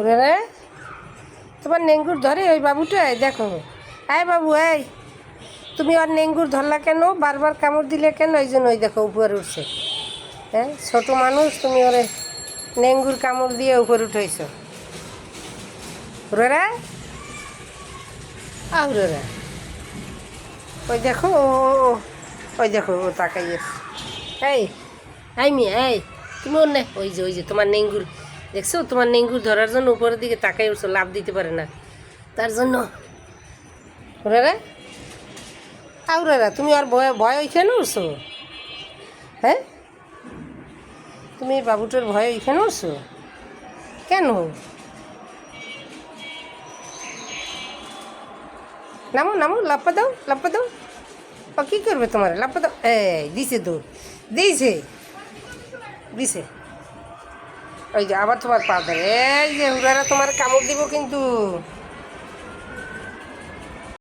রে তোমার নেঙ্গুর ধরে ওই বাবুটাই দেখো। এই বাবু, এই তুমি আর নেঙ্গুর ধরলা কেন? বারবার কামড় দিলে কেন? ওই জন্য ওই দেখো উপরে উঠছে। হ্যাঁ, ছোটো মানুষ, তুমি ওরে নেঙ্গুর কামড় দিয়ে উপরে উঠেছ। রে আহ রে, ওই দেখো ওই দেখো ও তাকাইয়ে। এই এই মিয়া, এই তুমি ওর ওই যে তোমার নেঙ্গুর দেখছো? তোমার নেঙ্গুর ধরার জন্য উপরের দিকে তাকাই উঠছো, লাভ দিতে পারে না তার জন্য। রে আউরা, তুমি আর ভয় ভয় ওইখানে উঠছো? হ্যাঁ, তুমি বাবুটার ভয় ওইখানে উঠছো কেন? নামো নামো, লাপ্পা দাও, লাপ্পা দাও। ও কী করবে তোমার? লাপ্পা দাও। এই দিছে দৌড়, দিয়েছে দিছে। ওই যে আবার তোমার পা ধরে, এই যে হুরারা তোমার কামড় দিব কিন্তু।